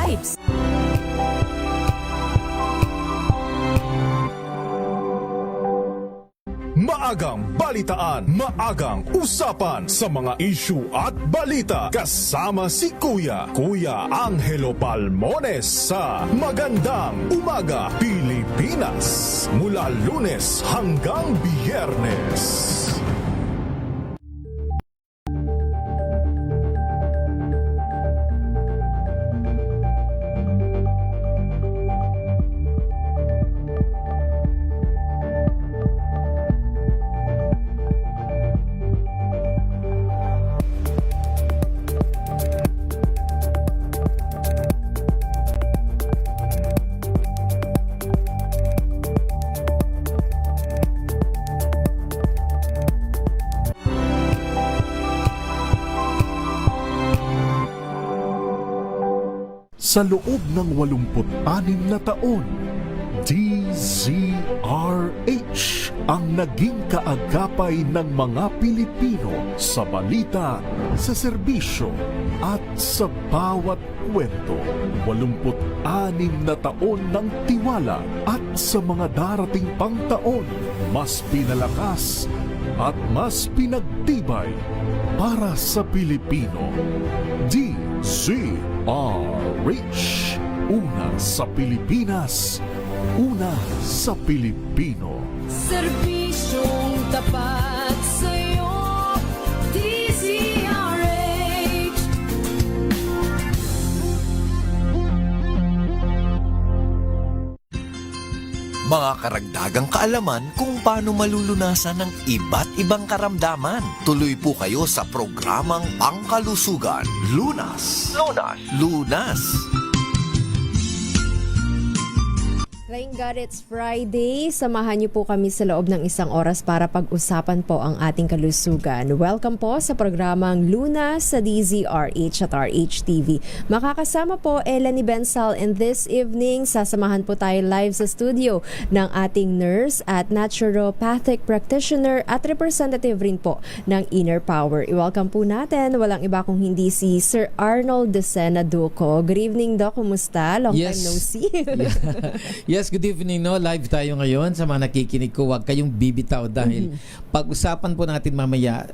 Vibes. Maagang balitaan, maagang usapan sa mga issue at balita kasama si Kuya Angelo Palmones sa Magandang Umaga Pilipinas mula Lunes hanggang Biyernes. Sa loob ng 86 na taon, DZRH ang naging kaagapay ng mga Pilipino sa balita, sa serbisyo at sa bawat kwento. 86 na taon ng tiwala at sa mga darating pang taon, mas pinalakas at mas pinagtibay para sa Pilipino. DZRH. Una sa Pilipinas, una sa Pilipino. Serbisyong tapat sa'yo, DZRH. Mga karagdagang kaalaman kung paano malulunasan ng iba't ibang karamdaman. Tuloy po kayo sa programang Pangkalusugan. Lunas. Lunas. Thank God it's Friday. Samahan niyo po kami sa loob ng isang oras para pag-usapan po ang ating kalusugan. Welcome po sa programang Lunas sa DZRH at RHTV. Makakasama po Eleni Bensal, and this evening sasamahan po tayo live sa studio ng ating nurse at naturopathic practitioner at representative rin po ng Inner Power. I-welcome po natin, walang iba kung hindi si Sir Arnold Decena Duco. Good evening, Doc. Kumusta? Long time no see. Yes, good evening. No? Live tayo ngayon sa mga nakikinig ko. Huwag kayong bibitaw dahil pag-usapan po natin mamaya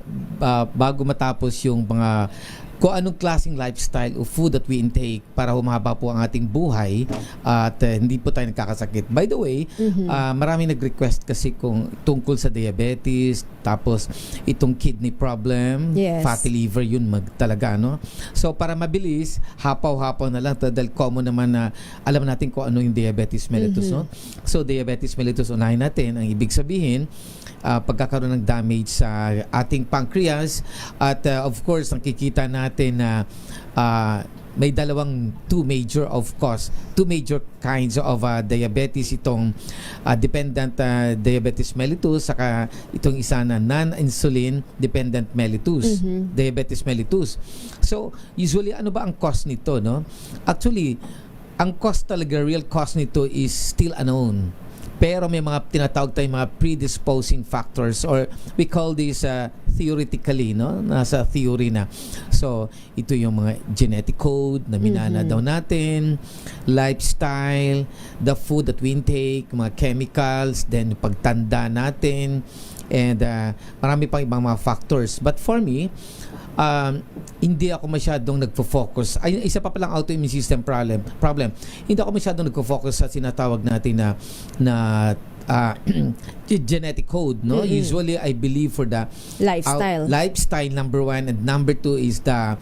bago matapos yung mga kung anong klaseng lifestyle o food that we intake para humaba po ang ating buhay at hindi po tayo nagkakasakit. By the way, maraming nag-request kasi kung tungkol sa diabetes, tapos itong kidney problem, fatty liver, yun talaga, no? So para mabilis, hapaw-hapaw na lang dahil common naman na alam natin kung ano yung diabetes mellitus, no? So diabetes mellitus, unahin natin, ang ibig sabihin, pagkakaroon ng damage sa ating pancreas at of course nakikita natin na may two major kinds of diabetes, itong dependent diabetes mellitus saka itong isa na non-insulin dependent mellitus, diabetes mellitus. So usually ano ba ang cause nito, no? Actually ang cause talaga, real cause nito is still unknown. Pero may mga tinatawag tayong mga predisposing factors, or we call this theoretically, no? Nasa theory na. So, ito yung mga genetic code na minana daw natin, lifestyle, the food that we intake, mga chemicals, then pagtanda natin, and marami pang ibang mga factors. But for me, hindi ako masyadong nagfo-focus. Ay, isa pa palang autoimmune system problem. Hindi ako masyadong nagfo-focus sa sinatawag natin na genetic code, no? Usually I believe for the lifestyle number 1, and number 2 is the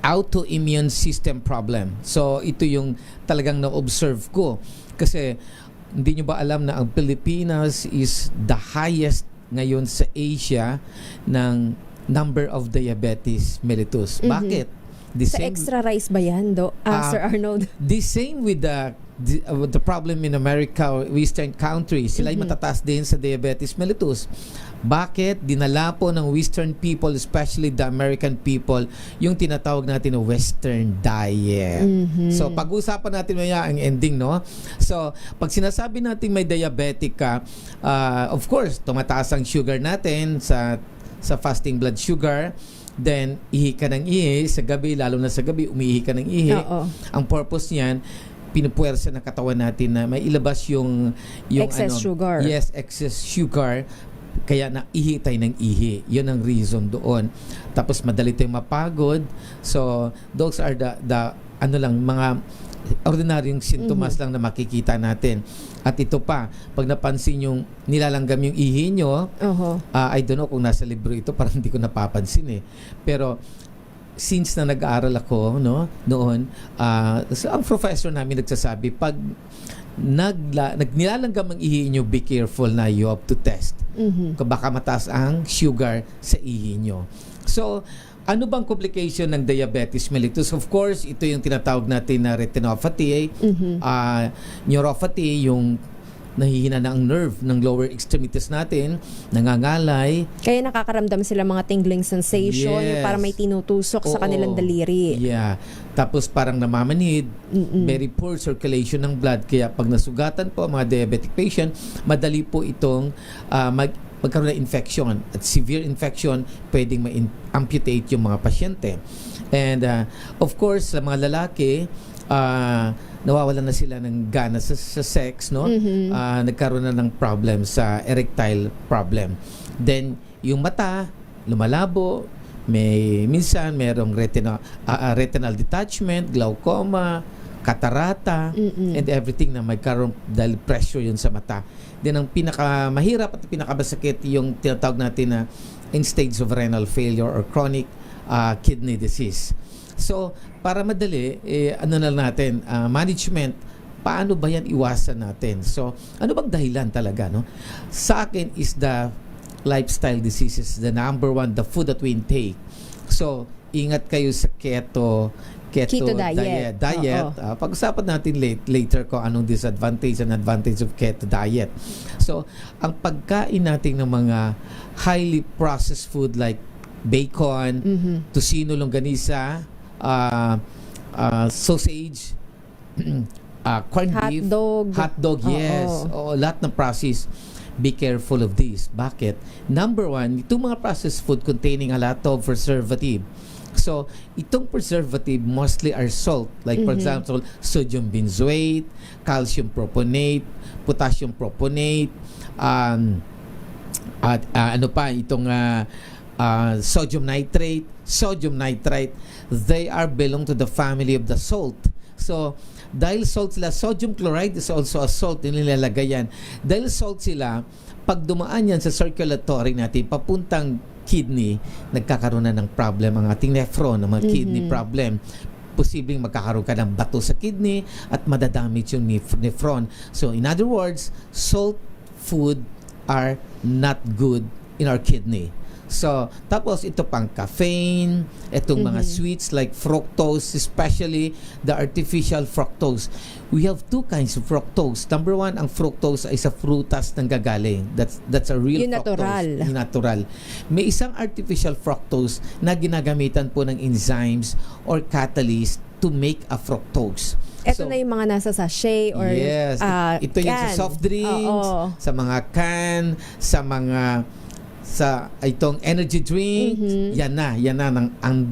autoimmune system problem. So ito yung talagang na-observe ko kasi hindi nyo ba alam na ang Pilipinas is the highest ngayon sa Asia ng number of diabetes mellitus. Bakit? Sa extra rice ba yan, Sir Arnold? The same with the problem in America or Western countries. Sila ay matataas din sa diabetes mellitus. Bakit? Dinala po ng Western people, especially the American people, yung tinatawag natin na Western diet. So, pag-usapan natin maya ang ending, no? So, pag sinasabi natin may diabetic ka, of course, tumataas ang sugar natin sa fasting blood sugar. then ihi ka ng ihi sa gabi, lalo na sa gabi, umiihi ka ng ihi. Oo. Ang purpose niyan, pinupuwersa ng katawan natin na may ilabas yung Excess sugar. Yes, excess sugar. Kaya na ihi tayo ng ihi. Yun ang reason doon. Tapos madali tayong mapagod. So, those are the mga ordinaryong sintomas lang na makikita natin. At ito pa, pag napansin yung nilalanggam yung ihi nyo, I don't know kung nasa libro ito, parang hindi ko napapansin eh. Pero, since na nag-aaral ako noon, ang professor namin nagsasabi, pag nilalanggam ang ihi nyo, be careful na you have to test. Baka mataas ang sugar sa ihi nyo. So, ano bang complication ng diabetes mellitus? Of course, ito yung tinatawag natin na retinopathy, neuropathy, yung nahihina na ang nerve ng lower extremities natin, nangangalay. Kaya nakakaramdam sila mga tingling sensation, yung parang may tinutusok sa kanilang daliri. Yeah. Tapos parang namamanhid, very poor circulation ng blood. Kaya pag nasugatan po ang mga diabetic patient, madali po itong magkaroon ng infection. At severe infection, pwedeng ma-amputate yung mga pasyente. And of course, sa mga lalaki, nawawalan na sila ng gana sa sex, no? Nagkaroon na ng problem sa erectile problem. Then, yung mata, lumalabo, minsan merong retinal detachment, glaucoma, katarata, and everything na magkaroon dahil pressure yun sa mata. Then, ang pinakamahirap at pinakamasakit yung tinatawag natin na in stage of renal failure or chronic kidney disease. So, para madali, ano na natin, management, paano ba yan iwasan natin? So, ano bang dahilan talaga, no? Sa akin is the lifestyle diseases, the number one, the food that we intake. So, ingat kayo sa keto diet. Pag-usapan natin later kung anong disadvantage and advantage of keto diet. So, ang pagkain natin ng mga highly processed food like bacon, tocino, longganisa, sausage, corned beef, hotdog, yes. Lahat ng process. Be careful of this. Bakit? Number one, itong mga processed food containing a lot of preservative. So, itong preservative mostly are salt. Like for example, sodium benzoate, calcium proponate, potassium proponate, at sodium nitrate, they are belong to the family of the salt. So, dahil salt sila, sodium chloride is also a salt, nilalagay yan. Dahil salt sila, pag dumaan yan sa circulatory natin, papuntang kidney, nagkakaroon na ng problem ang ating nephron, ang mga kidney problem. Posibleng magkakaroon ka ng bato sa kidney at madadamage yung nephron. So, in other words, salt food are not good in our kidney. So, tapos ito pang caffeine, itong mga sweets like fructose, especially the artificial fructose. We have two kinds of fructose. Number one, ang fructose ay sa frutas nang gagaling. That's a real yung fructose. Yung natural. May isang artificial fructose na ginagamitan po ng enzymes or catalyst to make a fructose. Ito na yung mga nasa sachet or ito yung can. sa soft drinks, sa mga can, sa itong energy drink, yan na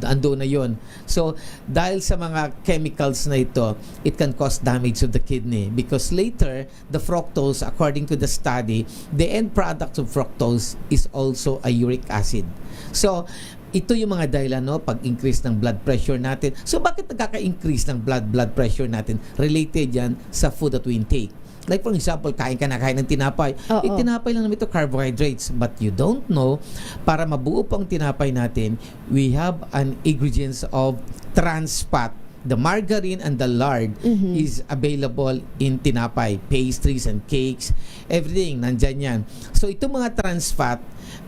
ando na yon. So, dahil sa mga chemicals na ito, it can cause damage to the kidney because later, the fructose, according to the study, the end product of fructose is also a uric acid. So, ito yung mga dahilan, no, pag-increase ng blood pressure natin. So, bakit nagkaka-increase ng blood pressure natin? Related yan sa food that we intake. Like for example, kain ng tinapay. Tinapay lang naman ito, carbohydrates. But you don't know, para mabuo po ang tinapay natin, we have an ingredients of trans fat. The margarine and the lard is available in tinapay, pastries and cakes, everything, nandyan yan. So, itong mga trans fat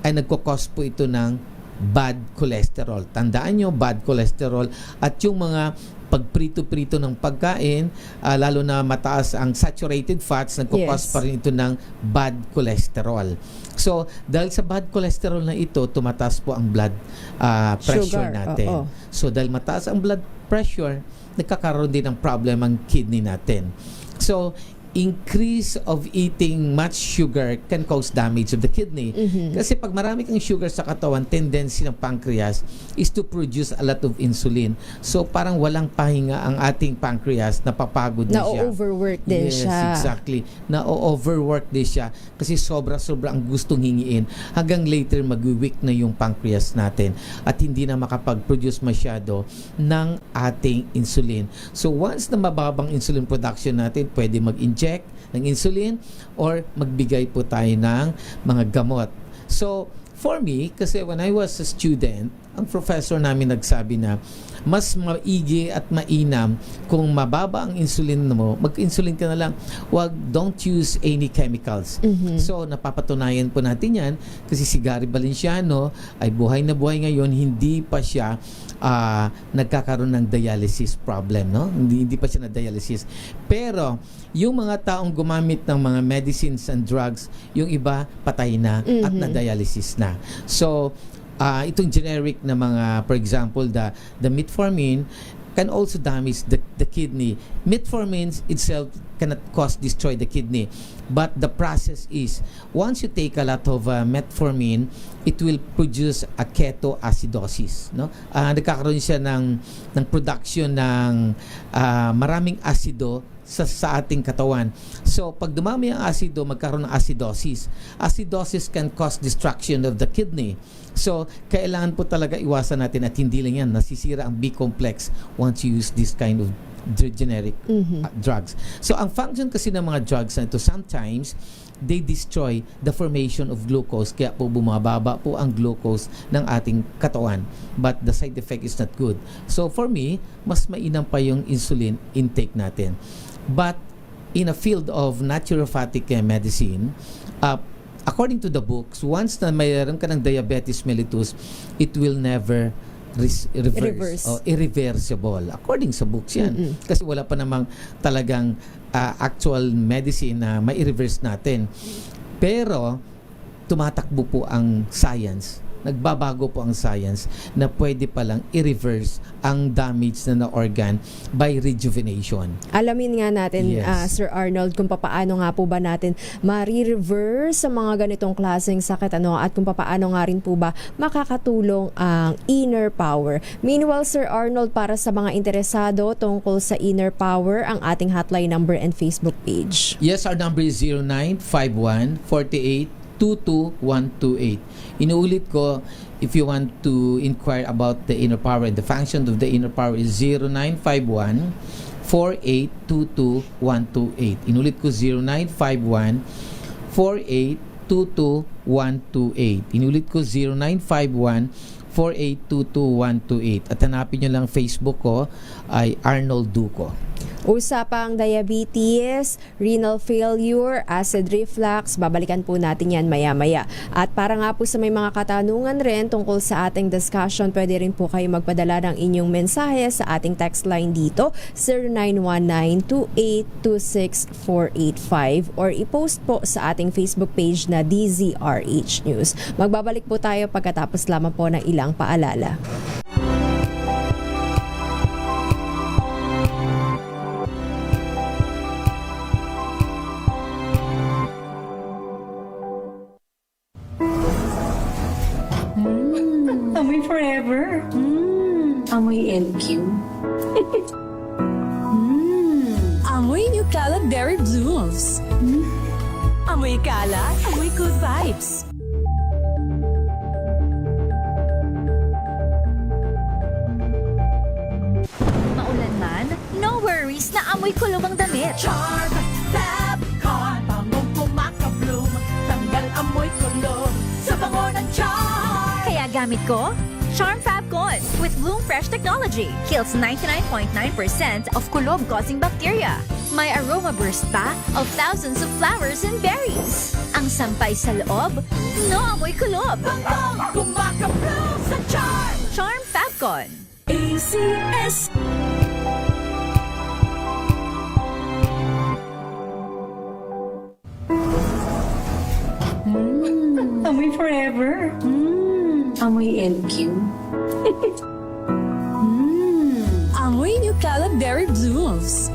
ay nagkukos po ito ng bad cholesterol. Tandaan nyo, bad cholesterol. At yung mga pagprito-prito ng pagkain, lalo na mataas ang saturated fats, nagkukos pa rin ito ng bad cholesterol. So, dahil sa bad cholesterol na ito, tumataas po ang blood pressure natin. So, dahil mataas ang blood pressure, nagkakaroon din ng problem ang kidney natin. So, increase of eating much sugar can cause damage of the kidney. Kasi pag marami kang sugar sa katawan, tendency ng pancreas is to produce a lot of insulin. So parang walang pahinga ang ating pancreas, napapagod na siya. Na-overwork din Yes, siya. exactly. Na-overwork din siya kasi sobra-sobra ang gustong hingiin hanggang later mag-weak na yung pancreas natin at hindi na makapag-produce masyado ng ating insulin. So once na mababang insulin production natin, pwede mag-inject ng insulin or magbigay po tayo ng mga gamot. So for me, kasi when I was a student, ang professor namin nagsabi na mas maigi at mainam kung mababa ang insulin mo, mag-insulin ka na lang. Don't use any chemicals. So napapatunayan po natin yan kasi si Gary Valenciano ay buhay na buhay ngayon, hindi pa siya nagkakaroon ng dialysis problem, no? Hindi pa siya na dialysis. Pero yung mga taong gumamit ng mga medicines and drugs, yung iba patay na at na-dialysis na. So itong generic na mga, for example, the metformin can also damage the kidney. Metformin itself cannot destroy the kidney. But the process is, once you take a lot of metformin, it will produce a ketoacidosis. No? Nagkakaroon siya ng production ng maraming asido sa ating katawan. So, pag dumami ang asido, magkaroon ng acidosis. Acidosis can cause destruction of the kidney. So, kailangan po talaga iwasan natin at hindi lang yan, nasisira ang B-complex once you use this kind of generic drugs. So, ang function kasi ng mga drugs na ito, sometimes, they destroy the formation of glucose. Kaya po bumababa po ang glucose ng ating katawan. But the side effect is not good. So, for me, mas mainam pa yung insulin intake natin. But in a field of naturopathic medicine, according to the books, once na mayroon ka ng diabetes mellitus, it will never reverse. O irreversible. According sa books yan. Kasi wala pa namang talagang actual medicine na mai-reverse natin. Pero, tumatakbo po ang science. Nagbabago po ang science na pwede palang i-reverse ang damage na organ by rejuvenation. Alamin nga natin, Yes. Sir Arnold, kung papaano nga po ba natin ma-reverse sa mga ganitong klaseng sakit, at kung papaano nga rin po ba makakatulong ang inner power. Meanwhile, Sir Arnold, para sa mga interesado tungkol sa inner power, ang ating hotline number and Facebook page. Yes, our number is 0951-48-22128. Inuulit ko, if you want to inquire about the inner power and the function of the inner power is 0951-48-22128. Inulit ko, 0951-48-22128. Inulit ko, 0951-48-22128. At hanapin nyo lang Facebook ko ay Arnold Duco. Usapang diabetes, renal failure, acid reflux, babalikan po natin yan maya-maya. At para nga po sa may mga katanungan rin tungkol sa ating discussion, pwede rin po kayo magpadala ng inyong mensahe sa ating text line dito, 0919-2826-485, or i-post po sa ating Facebook page na DZRH News. Magbabalik po tayo pagkatapos lamang po ng ilang paalala. Amoy forever. Amoy LQ. Amoy New Caleb Berry Blooms. Amoy kalat, amoy good vibes. Maulan man, no worries na amoy kulog ang damit. Charm Fabcon, bangong kumakabloom. Tanggal amoy kulog sa bango ng charm. Kaya gamit ko, Charm Fabcon with Bloom Fresh Technology. Kills 99.9% of kulob-causing bacteria. May aroma burst pa of thousands of flowers and berries. Ang sampay sa loob, no amoy kulob. Bangong kumakabloom sa charm. Charm Fabcon. ACS. Amoy forever. Amoy LQ. Amoy New Caleb Berry Blooms.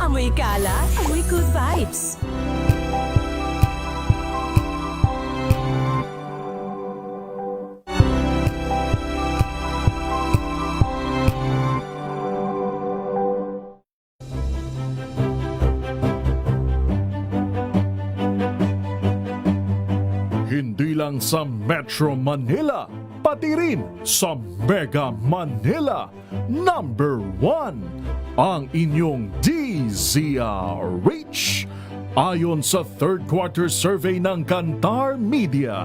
Amoy kalat, amoy good vibes. Hindi lang sa Metro Manila, pati rin sa Mega Manila. Number 1, ang inyong DZRH. Ayon sa third quarter survey ng Kantar Media,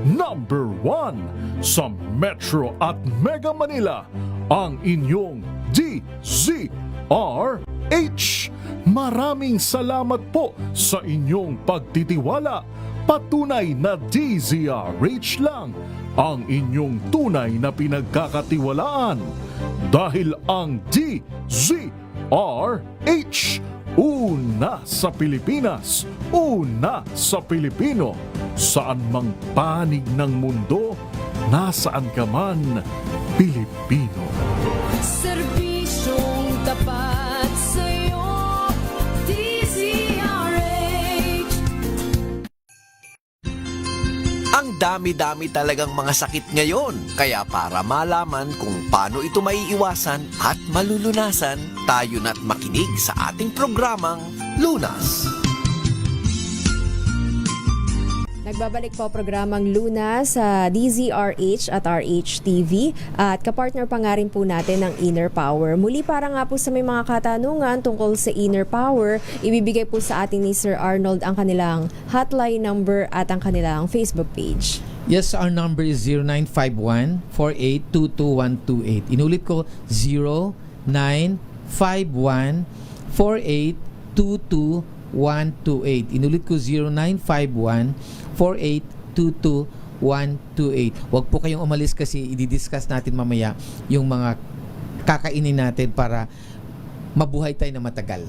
number 1 sa Metro at Mega Manila, ang inyong DZRH. Maraming salamat po sa inyong pagtitiwala. Patunay na DZRH lang ang inyong tunay na pinagkakatiwalaan. Dahil ang DZRH, una sa Pilipinas, una sa Pilipino. Saan mang panig ng mundo, nasaan ka man, Pilipino. Serbisyong tapat sa'yo, DZRH. Ang dami-dami talagang mga sakit ngayon. Kaya para malaman kung paano ito maiiwasan at malulunasan, tayo na't makinig sa ating programang Lunas. Nagbabalik po programang Luna sa DZRH at RHTV at kapartner pa nga rin po natin ng Inner Power. Muli para nga po sa may mga katanungan tungkol sa Inner Power, ibibigay po sa atin ni Sir Arnold ang kanilang hotline number at ang kanilang Facebook page. Yes, our number is 0951-4822-128. Inulit ko, 0951-4822-128. Inulit ko, 0951-4822-128. Huwag po kayong umalis kasi i-discuss natin mamaya yung mga kakainin natin para mabuhay tayo na matagal.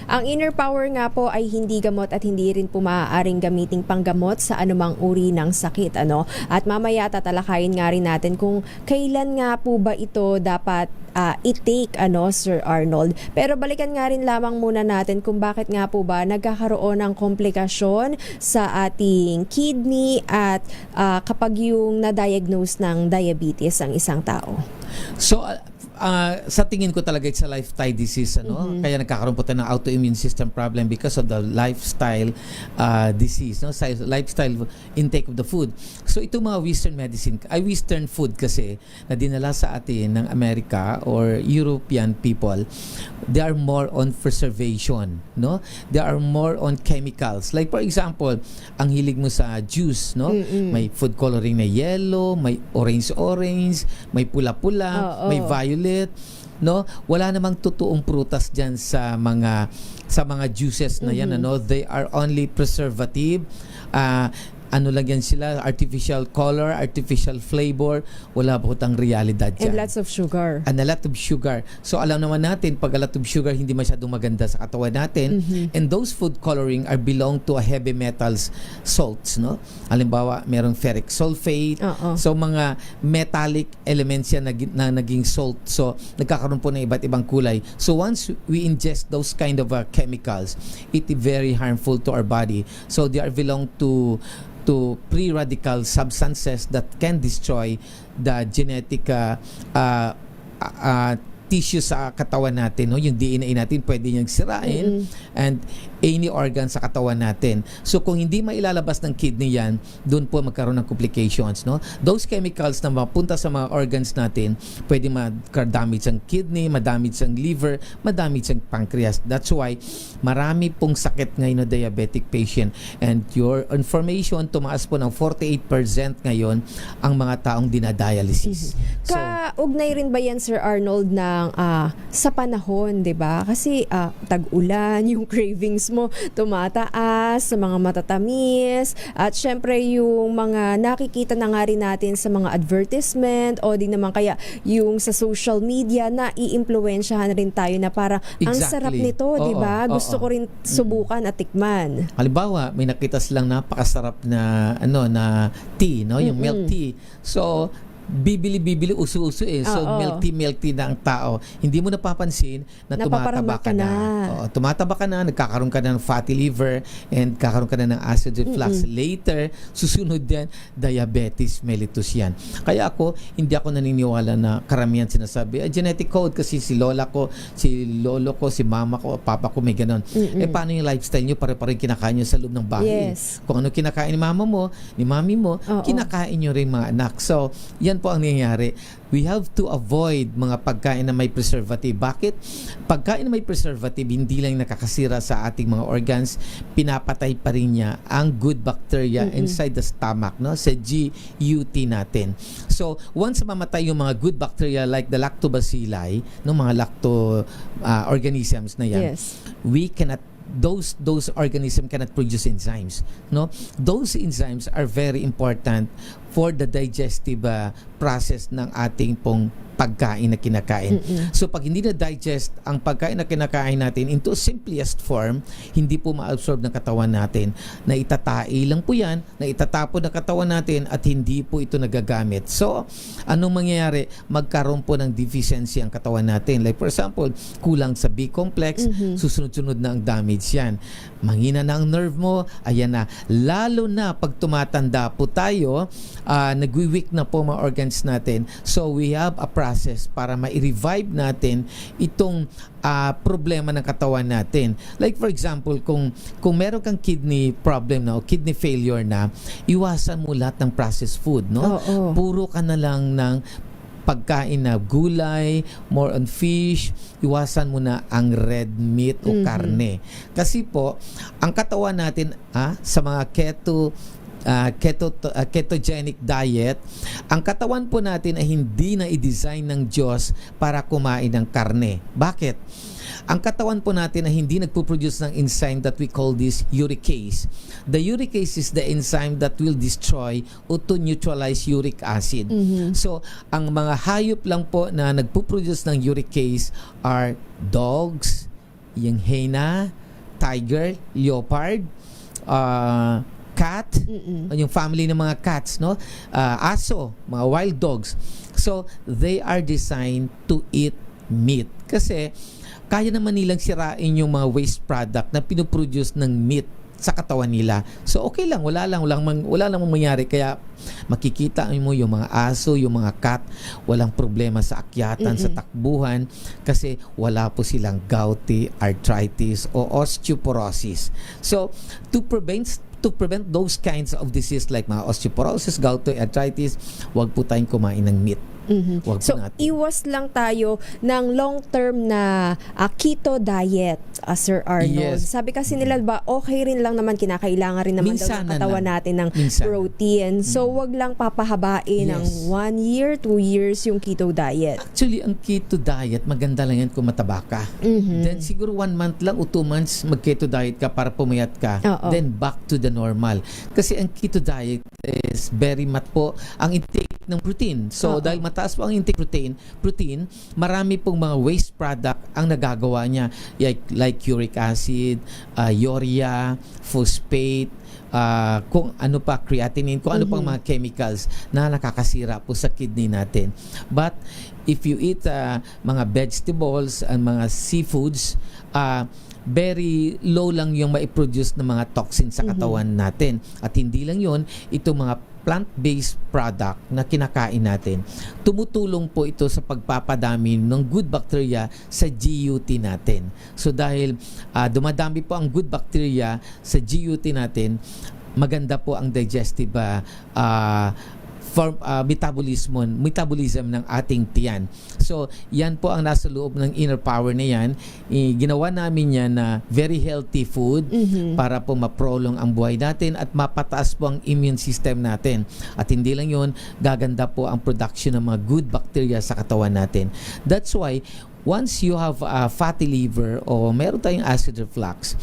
Ang Inner Power nga po ay hindi gamot at hindi rin po maaaring gamiting panggamot sa anumang uri ng sakit. At mamaya tatalakayin nga rin natin kung kailan nga po ba ito dapat i-take, Sir Arnold. Pero balikan nga rin lamang muna natin kung bakit nga po ba nagkakaroon ng komplikasyon sa ating kidney at kapag yung na-diagnose ng diabetes ang isang tao. So, sa tingin ko talaga it's a lifestyle disease, Kaya nagkakaroon po tayo ng autoimmune system problem because of the lifestyle disease, lifestyle intake of the food. So itong mga Western food kasi na dinala sa atin ng America or European people, they are more on preservation, They are more on chemicals. Like for example, ang hilig mo sa juice, May food coloring na yellow, may orange, may pula-pula, may violet, wala namang totoong prutas diyan sa mga juices na yan, They are only preservative. Ano lang yan sila, artificial color, artificial flavor, wala po tang realidad dyan. And lots of sugar. And a lot of sugar. So alam naman natin, pag a lot of sugar, hindi masyadong maganda sa katawan natin. And those food coloring are belong to a heavy metals salts, Halimbawa, merong ferric sulfate. So mga metallic elements yan na naging salt. So nagkakaroon po ng iba't ibang kulay. So once we ingest those kind of chemicals, it is very harmful to our body. So they are belong to free radical substances that can destroy the genetic tissue sa katawan natin, yung DNA natin pwede niyang sirain and any organ sa katawan natin. So kung hindi mailalabas ng kidney yan, doon po magkaroon ng complications, Those chemicals na mapunta sa mga organs natin, pwede ma-damage ang kidney, ma-damage ang liver, ma-damage ang pancreas. That's why marami pong sakit ngayon na diabetic patient, and your information, tumaas po ng 48% ngayon ang mga taong dinadialysis. So, Kaugnay rin ba yan, Sir Arnold, ng sa panahon, 'di ba? Kasi tag-ulan, yung cravings mo tumataas sa mga matatamis, at syempre yung mga nakikita na nga rin natin sa mga advertisement o di naman kaya yung sa social media na iimpluwensyahan rin tayo na para ang sarap nito, 'di ba? Gusto ko rin subukan at tikman. Halimbawa, may nakita silang napakasarap na na tea, yung milk tea. So bibili, uso-uso eh. So, Oo. milky na ang tao. Hindi mo napapansin na tumataba Napaparama ka ka na. na. Oo, tumataba ka na, nagkakaroon ka na ng fatty liver and kakaroon ka na ng acid reflux. Later, susunod yan, diabetes mellitus yan. Kaya ako, hindi ako naniniwala na karamihan sinasabi, genetic code kasi si lola ko, si lolo ko, si mama ko, papa ko may ganon. Eh, paano yung lifestyle nyo? Pare-pare kinakain nyo sa loob ng bahay. Yes. Kung ano kinakain ni mama mo, ni mami mo, Oo. kinakain nyo rin mga anak. So, yan po ang nangyayari. We have to avoid mga pagkain na may preservative. Bakit? Pagkain na may preservative, hindi lang nakakasira sa ating mga organs, pinapatay pa rin niya ang good bacteria inside the stomach, no? Sa GUT natin. So, once mamatay yung mga good bacteria like the lactobacilli, no, mga lacto organisms na yan, Yes. we cannot those organisms cannot produce enzymes, no? Those enzymes are very important for the digestive process ng ating pong pagkain na kinakain. So pag hindi na digest ang pagkain na kinakain natin into simplest form, hindi po ma-absorb ng katawan natin. Na itatai lang po yan, na itatapon ng katawan natin at hindi po ito nagagamit. So anong mangyayari? Magkaroon po ng deficiency ang katawan natin. Like for example, kulang sa B-complex, susunod-sunod na ang damage yan. Manghina na ang nerve mo, ayan na. Lalo na pag tumatanda po tayo, nagwi-weak na po mga organs natin. So we have a process para ma-revive natin itong problema ng katawan natin. Like for example, kung meron kang kidney problem na o kidney failure na, iwasan mo lahat ng processed food, no? Oo. Puro ka na lang ng pagkain na gulay, more on fish, iwasan mo na ang red meat o karne. Kasi po, ang katawan natin sa mga ketogenic diet, ang katawan po natin ay hindi na i-design ng Diyos para kumain ng karne. Bakit? Ang katawan po natin ay hindi nagpo-produce ng enzyme that we call this uricase. The uricase is the enzyme that will destroy o to neutralize uric acid. So, ang mga hayop lang po na nagpo-produce ng uricase are dogs, yung hyena, tiger, leopard, cat, yung family ng mga cats, no? Aso, mga wild dogs. So, they are designed to eat meat. Kasi, kaya naman nilang sirain yung mga waste product na pinoproduce ng meat sa katawan nila. So, okay lang. Wala lang mangyari. Kaya, makikita mo yung mga aso, yung mga cat, walang problema sa akyatan, sa takbuhan, kasi wala po silang gouty, arthritis, o osteoporosis. So, to prevent those kinds of disease like mga osteoporosis, gouty, arthritis, wag po tayong kumain ng meat. Wag po So, natin. iwas lang tayo ng long-term na keto diet, Sir Arnold. Yes. Sabi kasi nila ba, okay rin lang naman, kinakailangan rin naman daw Minsan ng katawan lang. natin ng Minsan. protein. So, wag lang papahabain ng Yes. 1 year, 2 years yung keto diet. Actually, ang keto diet, maganda lang yan kung mataba ka. Then siguro 1 month lang o 2 months mag-keto diet ka para pumayat ka. Oo. Then back to the normal. Kasi ang keto diet is very mat po ang intake ng protein. So dahil mataas po ang intake protein, marami pong mga waste product ang nagagawa niya. Like uric acid, urea, phosphate, kung ano pa, creatinine, kung ano pang mga chemicals na nakakasira po sa kidney natin. But if you eat mga vegetables and mga seafoods, very low lang yung maiproduce ng mga toxins sa katawan natin. At hindi lang yun, itong mga plant-based product na kinakain natin, tumutulong po ito sa pagpapadami ng good bacteria sa GUT natin. So dahil dumadami po ang good bacteria sa GUT natin, maganda po ang digestive metabolism ng ating tiyan. So, yan po ang nasa loob ng inner power na yan. Ginawa namin yan na very healthy food para po ma-prolong ang buhay natin at mapataas po ang immune system natin. At hindi lang yun, gaganda po ang production ng mga good bacteria sa katawan natin. That's why, once you have a fatty liver o meron tayong acid reflux,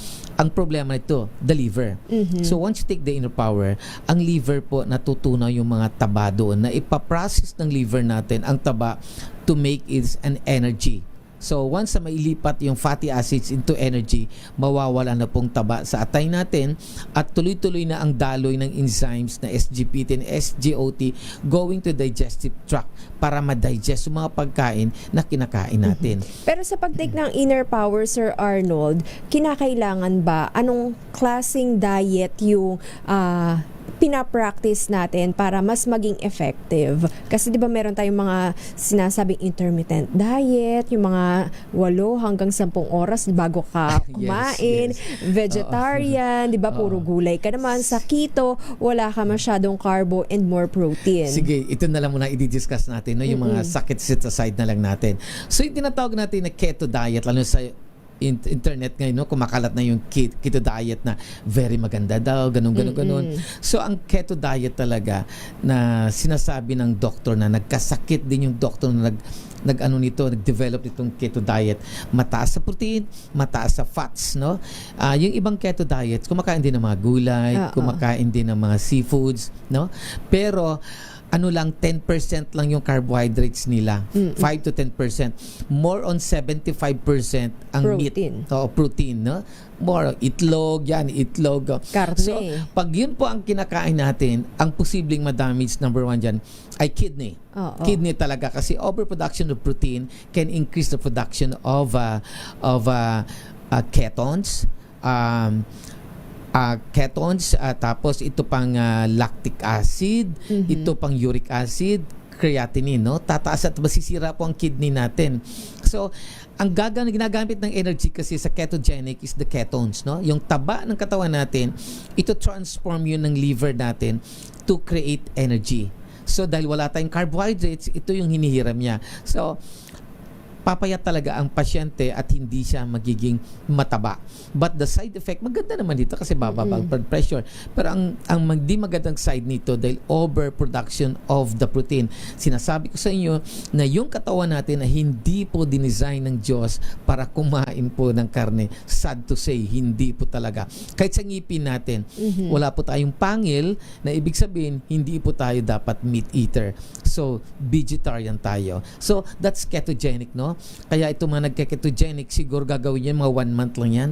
ang problema nito, the liver. So once you take the inner power, ang liver po natutunaw yung mga taba doon na ipaprocess ng liver natin ang taba to make it an energy So once na mailipat yung fatty acids into energy, mawawala na pong taba sa atay natin at tuloy-tuloy na ang daloy ng enzymes na SGPT and SGOT going to digestive tract para ma-digest yung mga pagkain na kinakain natin. Pero sa pag-take ng inner power, Sir Arnold, kinakailangan ba, anong klaseng diet yung pinapractice natin para mas maging effective? Kasi di ba meron tayong mga sinasabing intermittent diet, yung mga 8 hanggang 10 oras bago ka kumain, yes. vegetarian, di ba puro gulay ka naman. Sa keto, wala ka masyadong carbo and more protein. Sige, ito na lang muna i-discuss natin, no? Yung mga sakit set aside na lang natin. So yung tinatawag natin na keto diet, lalo sa internet ngayon, no, kumakalat na yung keto diet na very maganda daw, ganun. So ang keto diet talaga na sinasabi ng doktor na nagkasakit din yung doktor na nag-develop itong keto diet, mataas sa protein, mataas sa fats, no? Yung ibang keto diets, kumakain din ng mga gulay, kumakain din ng mga seafoods, no? Pero lang 10% lang yung carbohydrates nila. 5 to 10%. More on 75% ang Protein. meat. Protein, no? More itlog, itlog. Karne. So, pag yun po ang kinakain natin, ang posibleng ma-damage, number 1 dyan, ay kidney. Kidney talaga kasi overproduction of protein can increase the production of ketones, tapos ito pang lactic acid, ito pang uric acid, creatinine, no? Tataas at masisira po ang kidney natin. So, ang ginagamit ng energy kasi sa ketogenic is the ketones, no? Yung taba ng katawan natin, ito transform yun ng liver natin to create energy. So, dahil wala tayong carbohydrates, ito yung hinihiram niya. So, papayat talaga ang pasyente at hindi siya magiging mataba. But the side effect, maganda naman dito kasi bababa ang blood pressure. Pero ang di magandang side nito dahil overproduction of the protein. Sinasabi ko sa inyo na yung katawan natin na hindi po dinesign ng Diyos para kumain po ng karne. Sad to say, hindi po talaga. Kahit sa ngipin natin, wala po tayong pangil na ibig sabihin, hindi po tayo dapat meat eater. So, vegetarian tayo. So, that's ketogenic, no? Kaya ito mga nagke-ketogenic, siguro gagawin yan, mga 1 month lang yan.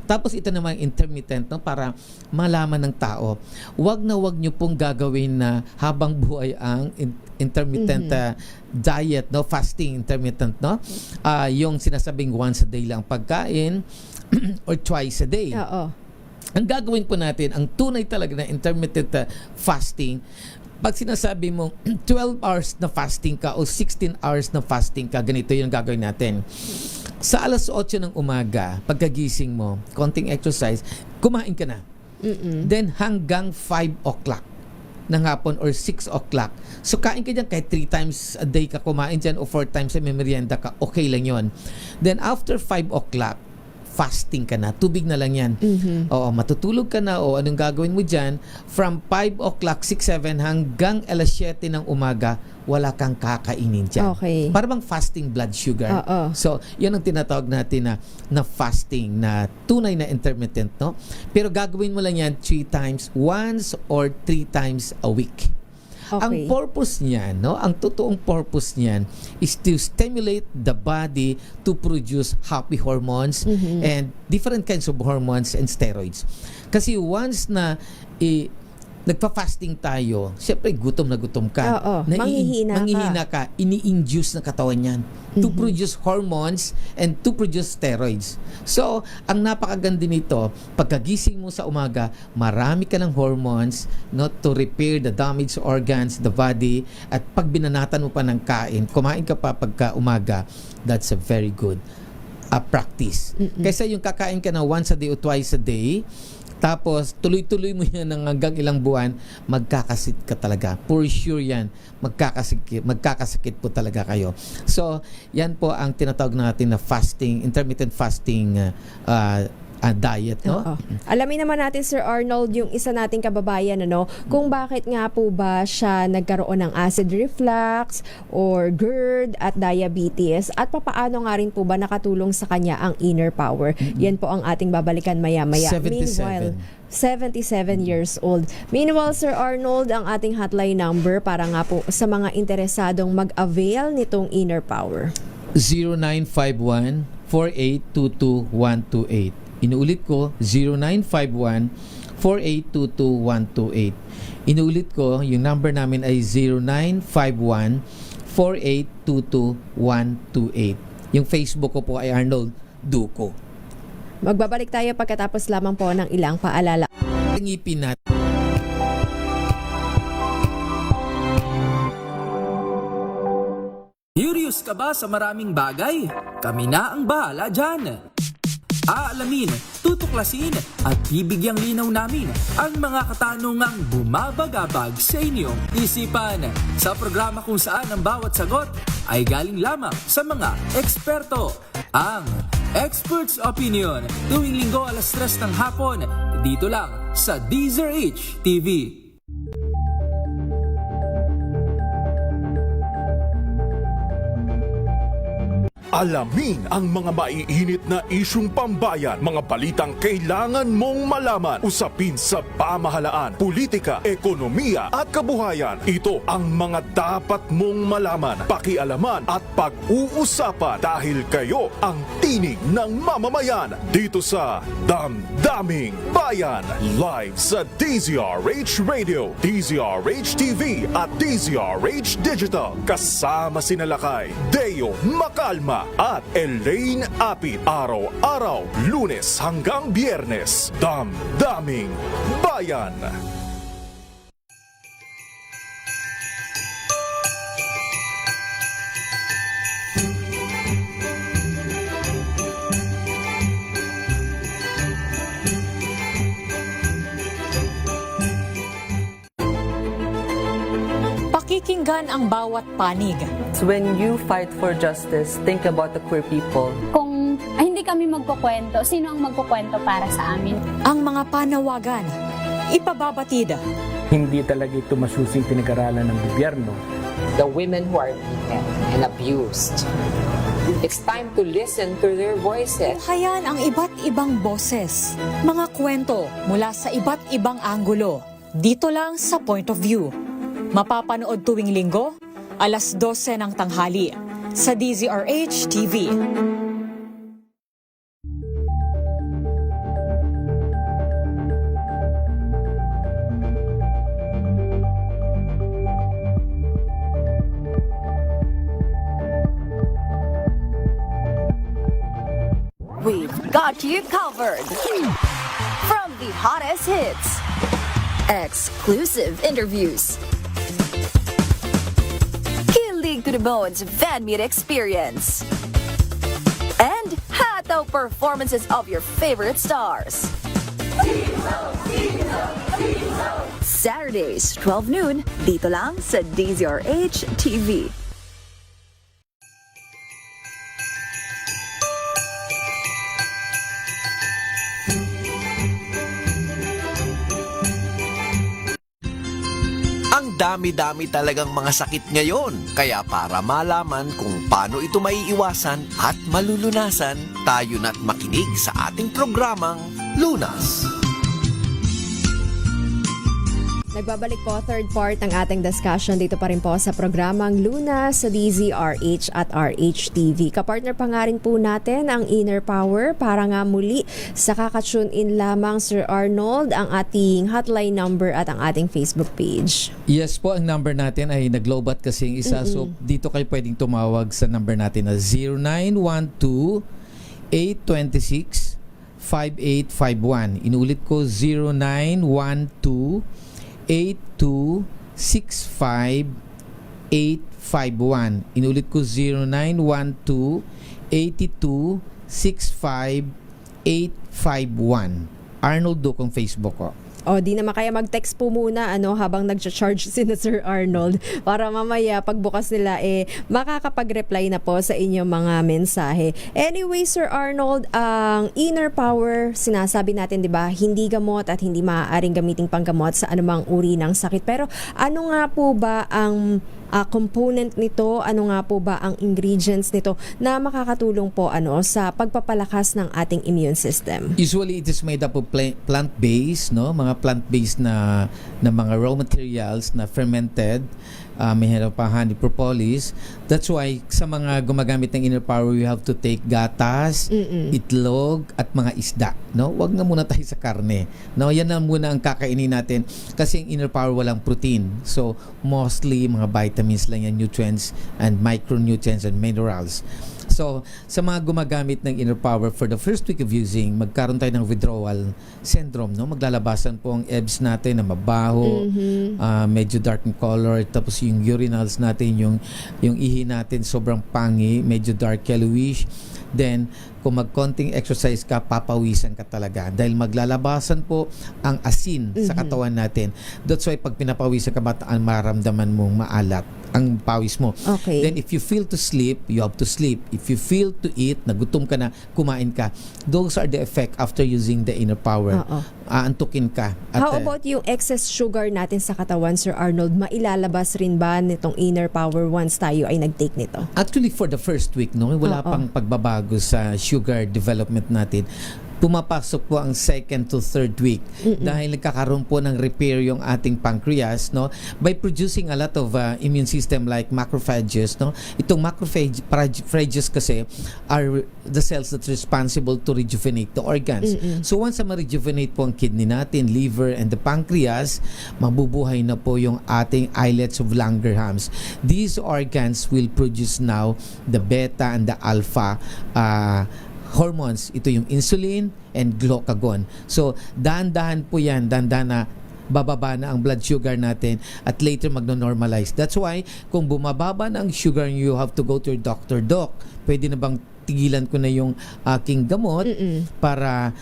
Tapos ito naman intermittent, no? Para malaman ng tao, wag nyo pong gagawin na habang buhay ang intermittent diet, no? Fasting intermittent, no? Yung sinasabing once a day lang pagkain or twice a day. Ang gagawin po natin, ang tunay talaga na intermittent fasting, pag sinasabi mo 12 hours na fasting ka o 16 hours na fasting ka, ganito yung gagawin natin. Sa alas 8 ng umaga, pagkagising mo, konting exercise, kumain ka na. Then hanggang 5 o'clock ng hapon or 6 o'clock. So kain ka dyan, kahit 3 times a day ka kumain dyan o 4 times sa merienda ka, okay lang yon. Then after 5 o'clock, fasting ka na. Tubig na lang yan. Matutulog ka na o anong gagawin mo dyan. From 5 o'clock, 6, 7 hanggang alas 7 ng umaga, wala kang kakainin dyan. Okay. Para bang fasting blood sugar. So, yun ang tinatawag natin na fasting, na tunay na intermittent, no? Pero gagawin mo lang yan 3 times, once or 3 times a week. Okay. Ang purpose niyan, no? Ang totoong purpose niyan is to stimulate the body to produce happy hormones and different kinds of hormones and steroids. Kasi once na nagpa-fasting tayo, syempre gutom na gutom ka. Manghihina ka. Ini-induce ng katawan yan to produce hormones and to produce steroids. So, ang napakaganda nito, pagkagising mo sa umaga, marami ka ng hormones, no, to repair the damaged organs, the body, at pag binanatan mo pa ng kain, kumain ka pa pagka umaga, that's a very good practice. Kaysa yung kakain ka na once a day o twice a day, tapos tuloy-tuloy mo yan ng hanggang ilang buwan, magkakasit ka talaga. For sure yan. Magkakasakit po talaga kayo. So, yan po ang tinatawag natin na fasting, intermittent fasting diet, no? Alamin naman natin, Sir Arnold, yung isa nating kababayan, ano, kung bakit nga po ba siya nagkaroon ng acid reflux or GERD at diabetes at papaano nga rin po ba nakatulong sa kanya ang inner power. Yan po ang ating babalikan maya-maya. 77. Meanwhile, 77 years old. Meanwhile, Sir Arnold, ang ating hotline number para nga po sa mga interesadong mag-avail nitong inner power. 0951-4822-128. Inuulit ko, 0951-4822-128. Inuulit ko, yung number namin ay 0951-4822-128. Yung Facebook ko po ay Arnold Duco. Magbabalik tayo pagkatapos lamang po ng ilang paalala. Ngipin natin. Curious ka ba sa maraming bagay? Kami na ang bahala dyan. Aalamin, tutuklasin at bibigyang linaw namin ang mga katanungang bumabagabag sa inyong isipan. Sa programa kung saan ang bawat sagot ay galing lamang sa mga eksperto. Ang Expert's Opinion, tuwing linggo 3:00 ng hapon, dito lang sa DZRH TV. Alamin ang mga maiinit na isyung pambayan, mga balitang kailangan mong malaman, usapin sa pamahalaan, politika, ekonomiya at kabuhayan. Ito ang mga dapat mong malaman, pakialaman at pag-uusapan dahil kayo ang tinig ng mamamayan dito sa Damdaming Bayan. Live sa DZRH Radio, DZRH TV at DZRH Digital. Kasama sina Lakay, Deo Macalma at Elaine Apit. Araw-araw, Lunes hanggang Biyernes. Damdaming Bayan. Pakikinggan ang bawat panig. When you fight for justice, think about the queer people. Kung hindi kami magkukwento, sino ang magkukwento para sa amin? Ang mga panawagan, ipababatid. Hindi talaga ito masusing pinag-aralan ng gobyerno. The women who are beaten and abused. It's time to listen to their voices. Hayan ang iba't ibang boses. Mga kwento mula sa iba't ibang anggulo. Dito lang sa Point of View. Mapapanood tuwing linggo, 12:00 ng tanghali sa DZRH TV. We've got you covered. From the hottest hits, exclusive interviews, kilig to the bones fan meet experience, and hataw performances of your favorite stars. Saturdays, 12 noon, dito lang sa DZRH TV. Dami-dami talagang mga sakit ngayon. Kaya para malaman kung paano ito maiiwasan at malulunasan, tayo na't makinig sa ating programang Lunas. Nagbabalik po third part ng ating discussion dito pa rin po sa programang Luna sa DZRH at RHTV. Kapartner pa nga rin po natin ang Inner Power para nga muli sa kakatune in lamang Sir Arnold ang ating hotline number at ang ating Facebook page. Yes po, ang number natin ay naglobat kasing isa. So dito kayo pwedeng tumawag sa number natin na 0912-826-5851. Inulit ko 0912-8265-851. Inulit ko 0912-8265-851. Arnold Duco ang Facebook ko. O, di naman kaya mag-text po muna habang nag-charge si na Sir Arnold para mamaya pagbukas nila makakapag-reply na po sa inyong mga mensahe. Anyway, Sir Arnold, ang Inner Power, sinasabi natin, di ba, hindi gamot at hindi maaaring gamiting panggamot sa anumang uri ng sakit. Pero ano nga po ba ang component nito, ano nga po ba ang ingredients nito na makakatulong po sa pagpapalakas ng ating immune system? Usually it is made up of plant-based, no? Mga plant-based na mga raw materials na fermented mayroon pa honey propolis. That's why sa mga gumagamit ng inner power, we have to take gatas, itlog at mga isda, no? Wag na muna tayo sa karne, no? Yan na muna ang kakainin natin kasi ang inner power walang protein. So mostly mga vitamins lang yan, nutrients and micronutrients and minerals. So, sa mga gumagamit ng inner power for the first week of using, magkaroon tayo ng withdrawal syndrome, no? Maglalabasan po ang EBS natin na mabaho, medyo dark in color, tapos yung urinals natin, yung ihi natin sobrang pangi, medyo dark yellowish. Then, kung magkonting exercise ka, papawisan ka talaga dahil maglalabasan po ang asin sa katawan natin. That's why pag pinapawisan ka, maramdaman mong maalat ang pawis mo. Okay. Then if you feel to sleep, you have to sleep. If you feel to eat, nagutom ka na, kumain ka. Those are the effect after using the inner power. Aantukin ka. At, How about yung excess sugar natin sa katawan, Sir Arnold? Mailalabas rin ba nitong inner power once tayo ay nag-take nito? Actually, for the first week, no, wala pang pagbabago sa sugar development natin. Pumapasok po ang second to third week dahil nagkakaroon po ng repair yung ating pancreas, no, by producing a lot of immune system like macrophages, no. Itong macrophages kasi are the cells that responsible to rejuvenate the organs. So once na ma-rejuvenate po ang kidney natin, liver and the pancreas, mabubuhay na po yung ating islets of Langerhans. These organs will produce now the beta and the alpha hormones. Ito yung insulin and glucagon. So, dahan-dahan po yan, dahan-dahan na bababa na ang blood sugar natin at later magno-normalize. That's why, kung bumababa na ang sugar, you have to go to your doctor. Doc, pwede na bang tigilan ko na yung aking gamot para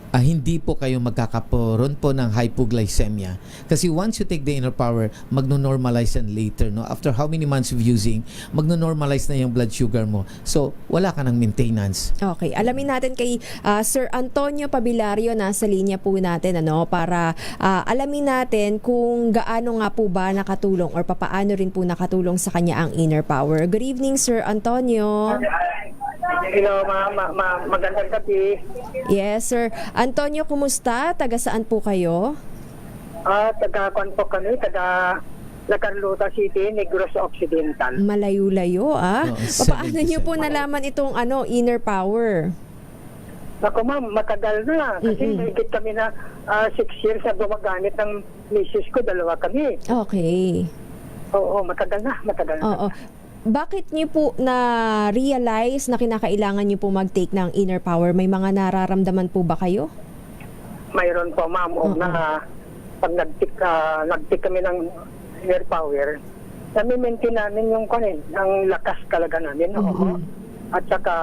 hindi po kayo magkakaroon po ng hypoglycemia. Kasi once you take the inner power, magno-normalize yan later. No? After how many months of using, magno-normalize na yung blood sugar mo. So, wala ka ng maintenance. Okay. Alamin natin kay Sir Antonio Pabilario, nasa linya po natin, para alamin natin kung gaano nga po ba nakatulong or papaano rin po nakatulong sa kanya ang inner power. Good evening, Sir Antonio. Hello, magandang gabi. Yes, Sir. Antonio, kumusta? Taga saan po kayo? Taga-Kwan po kami, taga Carlota City, Negros Occidental. Malayo-layo, Paano niyo po nalaman itong inner power? Ako ma'am, matagal na. Kasi higit kami na 6 years na gumagamit ng misis ko, 2 kami. Okay. Oo, matagal na. Oo. Bakit niyo po na-realize na kinakailangan niyo po mag-take ng inner power? May mga nararamdaman po ba kayo? Mayroon po ma'am, na pag nag-take kami ng inner power, nami-maintain namin yung ang lakas talaga namin. At saka,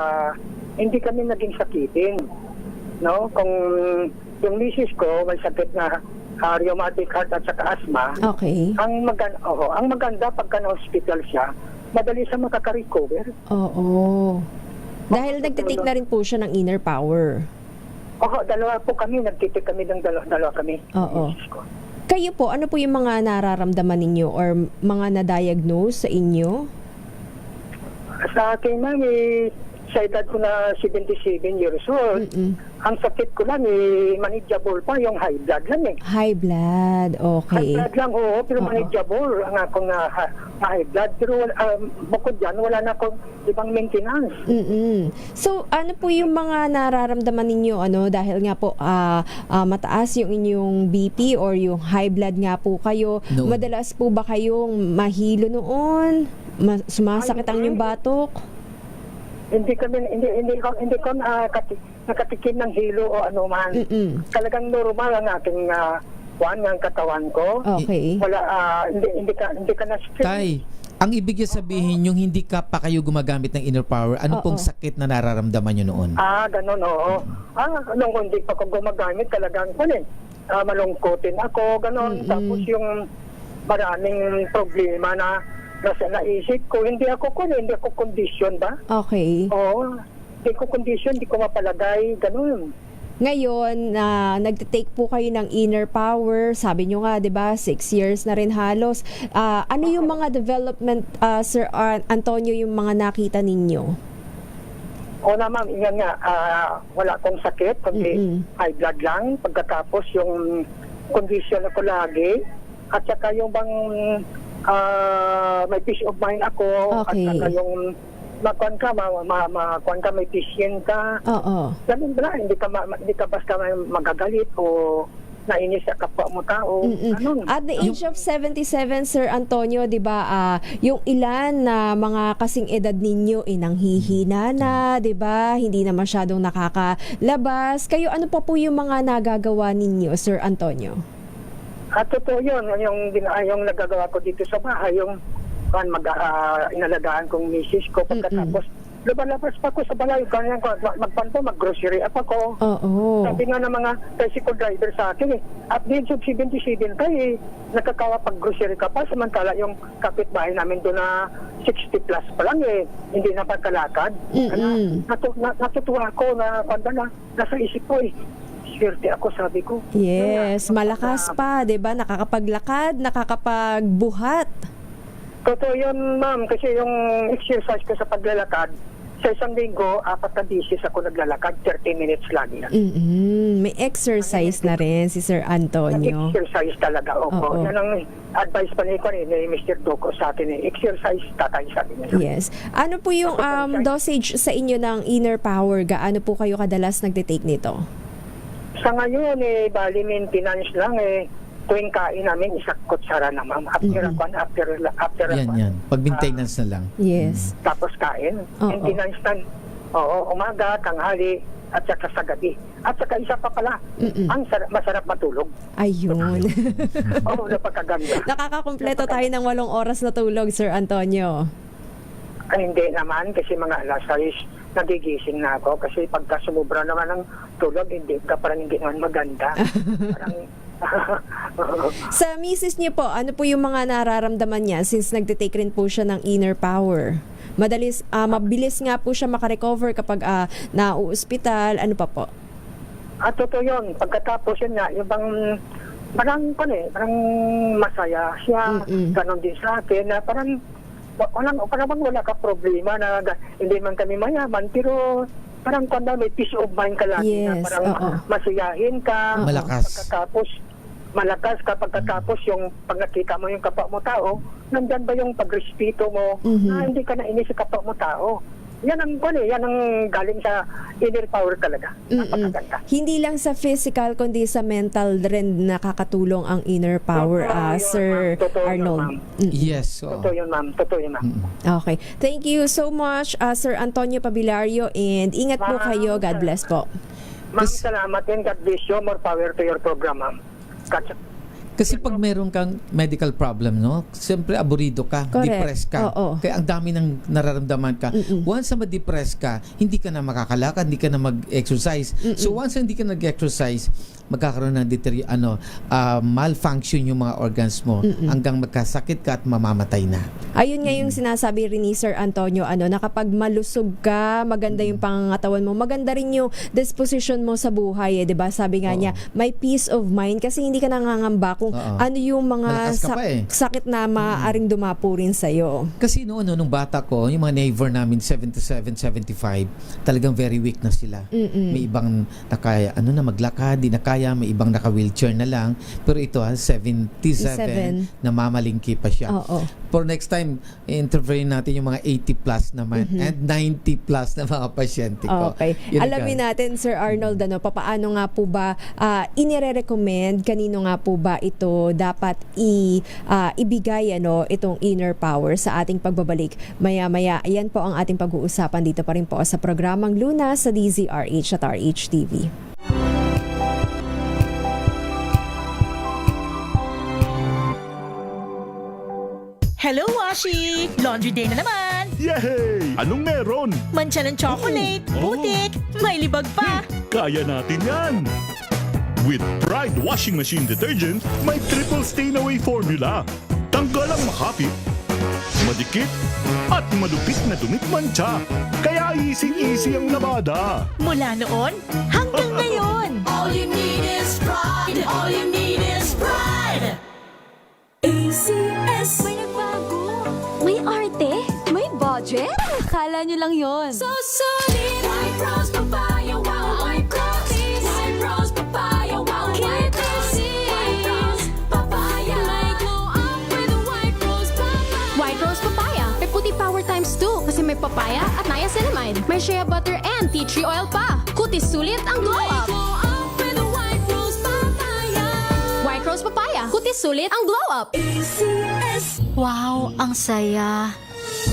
hindi kami naging sakitin. No? Kung yung misis ko, may sakit na rheumatic heart at saka asthma, okay. Ang maganda pagka na-hospital siya, madali siya makaka-recover. Oo. Dahil nagtitik na rin po siya ng inner power. Oo, 2 po kami. Nagtitik kami ng 2 kami. Oo. Kayo po, ano po yung mga nararamdaman ninyo or mga na-diagnose sa inyo? Sa akin, mami, sa edad ko na 77 years old, ang sakit ko lang, manageable pa, yung high blood lang . High blood, okay. High blood lang, pero manageable ang akong high blood. Pero bukod dyan, wala na akong ibang maintenance. So, ano po yung mga nararamdaman ninyo, dahil nga po mataas yung inyong BP or yung high blood nga po kayo, madalas po ba kayong mahilo noon? Sumasakit ang inyong batok? Hindi ko nakatikim ng hilo o ano man. Talagang normal ang aking ang katawan ko. Okay. Wala hindi ka na stress. Tay, ang ibig sabihin yung hindi ka pa kayo gumagamit ng inner power, ano pong sakit na nararamdaman nyo noon? Ganun, oo. Nung hindi pa ko gumagamit, talagang malungkotin ako, ganun. Tapos yung maraming problema na nasa naisip ko, hindi ako condition ba? Okay. Oo. Hindi ko condition, hindi ko mapalagay, ganun. Ngayon, nagtitake po kayo ng inner power. Sabi nyo nga, di ba, 6 years na rin halos. Ano yung mga development, Sir Antonio, yung mga nakita ninyo? Oo na ma'am, yan nga, wala akong sakit, kundi high blood lang. Pagkatapos yung condition ako lagi, at saka yung bang may peace of mind ako. Okay. At saka yung makuan ka, makuan ka, may patient ka. Oo. Ganun ba? Hindi ka basta magagalit o nainis sa kapwa mo tao. Ganun. At the age of 77, Sir Antonio, 'di ba, yung ilan na mga kasing edad ninyo nanghihina na, 'di ba? Hindi na masyadong nakakalabas. Kayo, ano pa po yung mga nagagawa ninyo, Sir Antonio? At totoo yun, yung nagagawa ko dito sa bahay, yung inalagaan kong misis ko pagkatapos lumalabas pa ko sa balay, magpanto, mag-grocery up ako. Oo. Sabi nga ng mga tricycle driver sa akin at the age of 77 tayo nakakawa pag-grocery ka pa, samantala yung kapitbahay namin doon na 60 plus pa lang hindi na pagkalakad. Natutuwa ako na nasa isip ko swerte ako, sabi ko. Yes, malakas pa, 'di ba? Nakakapaglakad, nakakapagbuhat. Totoo yun, ma'am, kasi yung exercise ko sa paglalakad, sa isang linggo, 4 na bisis ako naglalakad, 30 minutes lagi yan. May exercise na rin si Sir Antonio. Exercise talaga, opo. Oo. Yan ang advice pa ni Mr. Doco sa atin, exercise, tatay, sabi niya. Yes. Ano po yung dosage sa inyo ng Inner Power? Gaano po kayo kadalas nagte-take nito? Sa ngayon, bali maintenance lang tuwing kain namin, isang kutsara na, ma'am. After Yan. Pag maintenance na lang. Yes. Tapos kain. Maintenance na. Oo, umaga, tanghali, at saka sa gabi. At saka isa pa pala, masarap matulog. Ayun. Oo, napakaganda. Nakakakumpleto tayo ng 8 oras na tulog, Sir Antonio. Ay, hindi naman, kasi mga alas 6 nagigising na ako. Kasi pagka sumubra naman ng tulog, parang hindi naman maganda. Parang Sa misis niyo po, ano po yung mga nararamdaman niya since nagte-take rin po siya ng Inner Power? Mabilis nga po siya makarecover kapag nauospital, ano pa po? Totoo yun. Pagkatapos yun nga, yung parang masaya siya, ganon din sa akin, na parang wala ka problema na hindi man kami mayaman, pero parang may peace of mind ka lagi, na parang masiyahin ka. Malakas ka pagkatapos yung pag nakita mo yung kapwa mo tao, nandyan ba yung pagrespeto mo, na hindi ka nainis sa kapwa mo tao. Yan ang galing sa Inner Power talaga. Napakaganda. Hindi lang sa physical kundi sa mental rin nakakatulong ang Inner Power, Sir Arnold. Yes. Totoo yun, ma'am. Okay. Thank you so much, Sir Antonio Pabilario, and ingat po kayo. God bless po. Ma'am, salamat and God bless you. More power to your program, ma'am. Kasi pag meron kang medical problem, no? Siyempre, aburido ka, Correct. depressed ka. Oo. Kaya ang dami ng nararamdaman ka. Once na ma-depress ka, hindi ka na makakalakad, hindi ka na mag-exercise. So once na hindi ka nag-exercise, magkakaroon ng malfunction yung mga organs mo hanggang magkasakit ka at mamamatay na. Ayun nga yung sinasabi rin ni Sir Antonio, na kapag malusog ka, maganda yung pangangatawan mo, maganda rin yung disposition mo sa buhay, 'di ba? Sabi nga niya, may peace of mind kasi hindi ka nangangamba kung ano yung mga sakit na maaaring dumapo rin sa'yo. Kasi nung bata ko, yung mga neighbor namin 77, 75, talagang very weak na sila. May ibang nakaya maglakad, di nakaya, may ibang naka-wheelchair na lang. Pero ito 77, namamalingki pa siya. For next time, interview natin yung mga 80 plus naman and 90 plus na mga pasyente ko. Okay. Alamin natin, Sir Arnold, papaano nga po ba inire-recommend, kanino nga po ba ito dapat ibigay itong Inner Power sa ating pagbabalik maya-maya. Ayan po ang ating pag-uusapan dito pa rin po sa programang Luna sa DZRH at RHTV. Hello, Washi! Laundry day na naman! Yay! Anong meron? Mancha ng chocolate, putik, may libag pa! Kaya natin yan! With Pride Washing Machine Detergent, may triple stain-away formula. Tanggal ang makapit, madikit, at malupit na dumit mancha. Kaya easy-easy ang labada. Mula noon hanggang ngayon! All you need is pride! All you need is pride! ACS. May nagbago. May arte. May budget. Akala nyo lang yon. So solid. White Rose Papaya. Wow. White Rose. White Rose Papaya. Wow. White Rose. White Rose Papaya. May glow up with the White Rose Papaya. niacinamide. May shea butter and tea tree oil pa. Kutis sulit ang glow up. White rose papaya. Kutis sulit ang glow up. Wow, ang saya.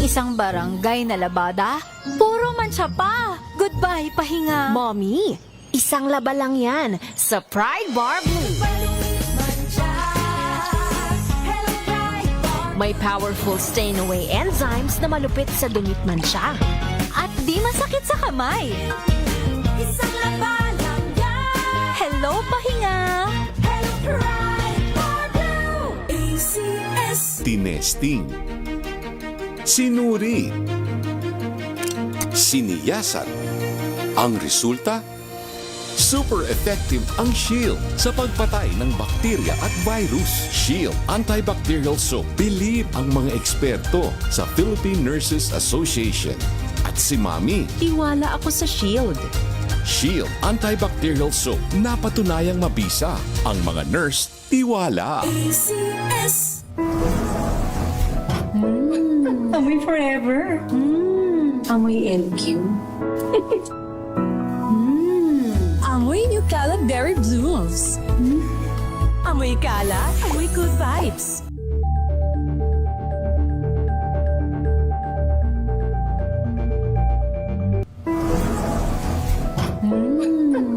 Isang barangay na labada, puro mancha pa. Goodbye, pahinga. Mommy, isang laba lang yan sa Pride Bar Blue. May powerful stain-away enzymes na malupit sa dumit mancha. At di masakit sa kamay. Isang laba lang yan. Hello, pahinga. Hello, Pride Bar Blue. ACS. Tinesting, sinuri, siniyasan. Ang resulta? Super effective ang Shield sa pagpatay ng bakterya at virus. Shield Antibacterial Soap. Believe ang mga eksperto sa Philippine Nurses Association. At si Mami. Tiwala ako sa Shield. Shield Antibacterial Soap. Napatunayang mabisa. Ang mga nurse, tiwala. ACS. Amoy forever. Amoy LQ. Amoy New Cala Berry Blooms. Amoy Cala, amoy good vibes.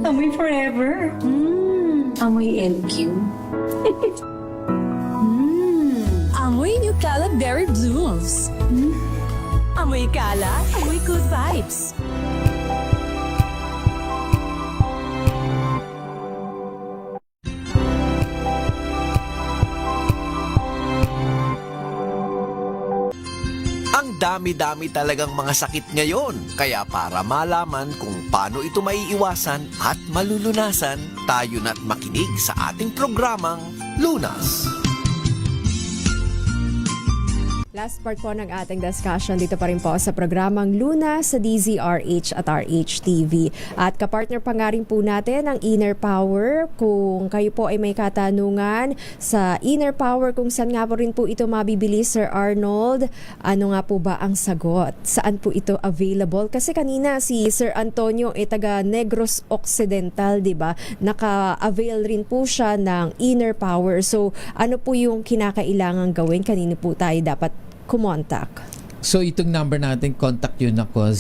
Amoy forever. Amoy LQ. Amoy New Cala Berry Blooms. Amoy Cala, amoy good vibes. Ang dami-dami talagang mga sakit ngayon. Kaya para malaman kung paano ito maiiwasan at malulunasan, tayo na't makinig sa ating programang Lunas. Last part po ng ating discussion dito pa rin po sa programang Luna sa DZRH at RHTV. At kapartner pa nga rin po natin ang Inner Power. Kung kayo po ay may katanungan sa Inner Power kung saan nga po rin po ito mabibili, Sir Arnold, ano nga po ba ang sagot? Saan po ito available? Kasi kanina si Sir Antonio taga Negros Occidental, di ba? Naka-avail rin po siya ng Inner Power. So ano po yung kinakailangan gawin? Kanino po tayo dapat kumontak? So itong number natin, contact yun ako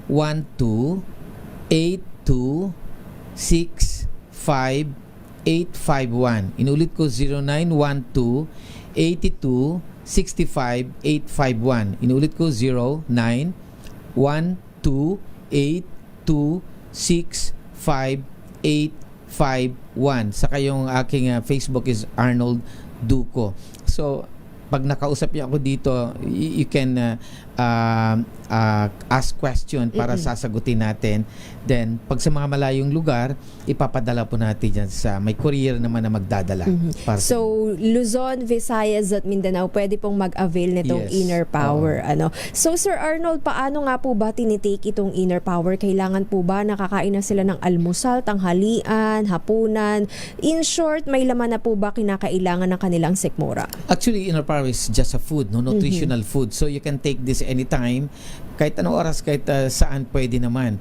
0912-82-65-851. Inulit ko 0912-82-65-851. Inulit ko 0912-82-65-851. Saka yung aking Facebook is Arnold Duco. So pag nakausap niya ako dito, you can ask question para sasagutin natin. Then, pag sa mga malayong lugar, ipapadala po natin dyan sa may courier naman na magdadala. Para So, Luzon, Visayas at Mindanao, pwede pong mag-avail nitong Yes. Inner Power. So, Sir Arnold, paano nga po ba tinitake itong Inner Power? Kailangan po ba nakakain na sila ng almusal, tanghalian, hapunan? In short, may laman na po ba kinakailangan ng kanilang sikmura? Actually, Inner Power is just a food, no? Nutritional food. So you can take this anytime, kahit anong oras, kahit saan pwede naman.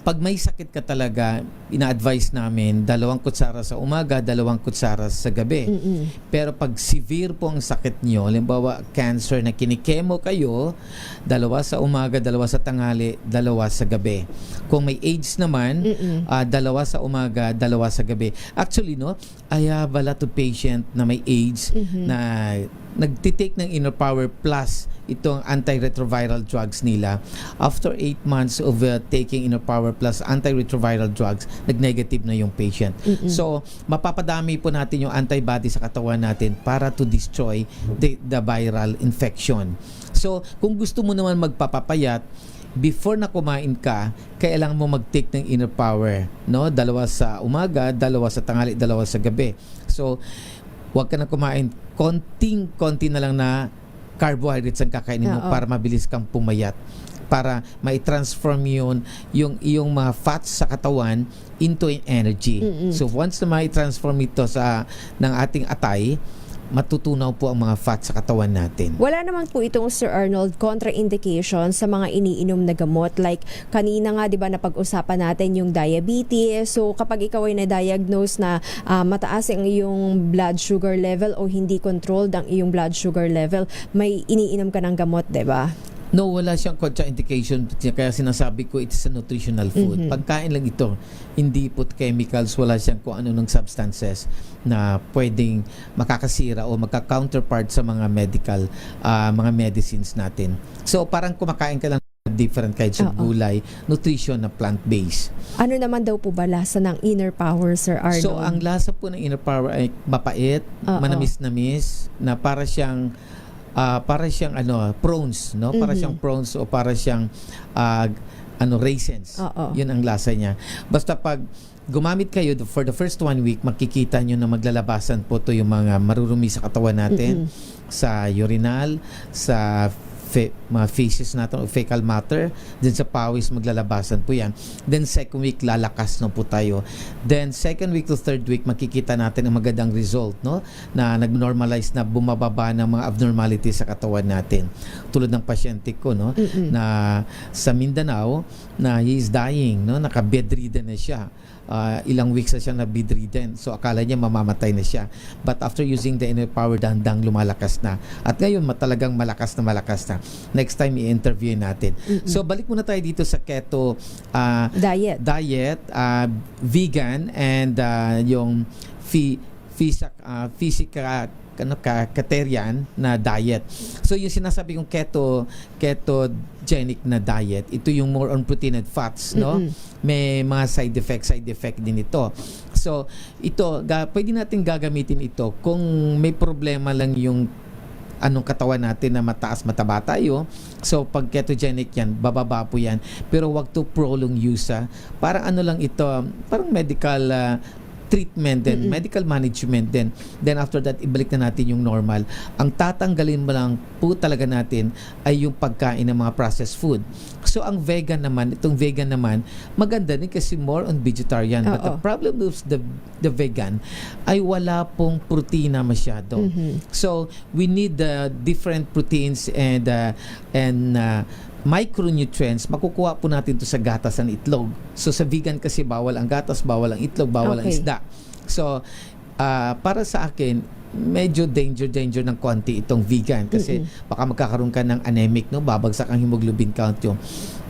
Pag may sakit ka talaga, ina-advise namin 2 kutsara sa umaga, 2 kutsara sa gabi. Pero pag severe po ang sakit nyo, halimbawa cancer na kinikemo kayo, 2 sa umaga, 2 sa tanghali, 2 sa gabi. Kung may AIDS naman, 2 sa umaga, 2 sa gabi. Actually, no, I have a lot of patient na may AIDS na nagtitake ng Inner Power plus itong antiretroviral drugs nila. After 8 months of taking Inner Power plus antiretroviral drugs, nag-negative na yung patient. So, mapapadami po natin yung antibody sa katawan natin para to destroy the viral infection. So, kung gusto mo naman magpapapayat, before na kumain ka, kailangan mo mag-take ng Inner Power, no? 2 sa umaga, 2 sa tanghali, 2 sa gabi. So, huwag ka na kumain. Konting-konti na lang na carbohydrates ang kakainin mo para mabilis kang pumayat. Para mai-transform yung iyong mga fats sa katawan into energy. So once na mai-transform ito ng ating atay, matutunaw po ang mga fats sa katawan natin. Wala naman po itong, Sir Arnold, contraindication sa mga iniinom na gamot. Like kanina nga, di ba, napag-usapan natin yung diabetes. So kapag ikaw ay na-diagnose na mataas ang iyong blood sugar level o hindi controlled ang iyong blood sugar level, may iniinom ka ng gamot, di ba? No, wala siyang contraindication. Kaya sinasabi ko, it's a nutritional food. Pagkain lang ito. Hindi po chemicals, wala siyang kung ano ng substances na pwedeng makakasira o magka-counterpart sa mga medical, mga medicines natin. So, parang kumakain ka lang different kinds of gulay, nutrition na plant-based. Ano naman daw po ba lasa ng Inner Power, Sir Arnold? So, ang lasa po ng Inner Power ay mapait, manamis-namis, na para siyang prawns, no? Para siyang prawns o para siyang raisins. Yun ang lasa niya. Basta pag gumamit kayo for the first 1 week, makikita nyo na maglalabasan po to yung mga marurumi sa katawan natin, sa urinal, sa mga feces natin o fecal matter, then sa pawis maglalabasan po yan. Then second week lalakas na po tayo. Then second week to third week makikita natin ang magandang result, no, na nag-normalize na bumababa ng mga abnormalities sa katawan natin. Tulad ng pasyente ko, no, na sa Mindanao na he is dying, no, naka-bedridden na siya. Ilang weeks na siya na bedridden. So akala niya mamamatay na siya. But after using the Inner Power, dandang lumalakas na. At ngayon talagang malakas na. Next time i-interview natin. So balik muna tayo dito sa keto diet, vegan, and yung Caterian na diet. So yung sinasabi kong ketogenic na diet, ito yung more on protein and fats, no? May mga side effect din ito. So ito, pwede natin gagamitin ito kung may problema lang yung katawan natin na mataba tayo. So pag ketogenic yan, bababa po yan. Pero wag to prolong use. Parang lang ito, parang medical treatment din, medical management din. Then after that, ibalik na natin yung normal. Ang tatanggalin mo lang po talaga natin ay yung pagkain ng mga processed food. So ang vegan naman, maganda din kasi more on vegetarian. But the problem with the vegan ay wala pong protina masyado. So we need the different proteins and micronutrients, makukuha po natin to sa gatas at itlog. So sa vegan kasi bawal ang gatas, bawal ang itlog, bawal ang isda. So para sa akin, medyo danger ng konti itong vegan kasi baka magkakaroon ka ng anemic, no, babagsak ang hemoglobin count yung.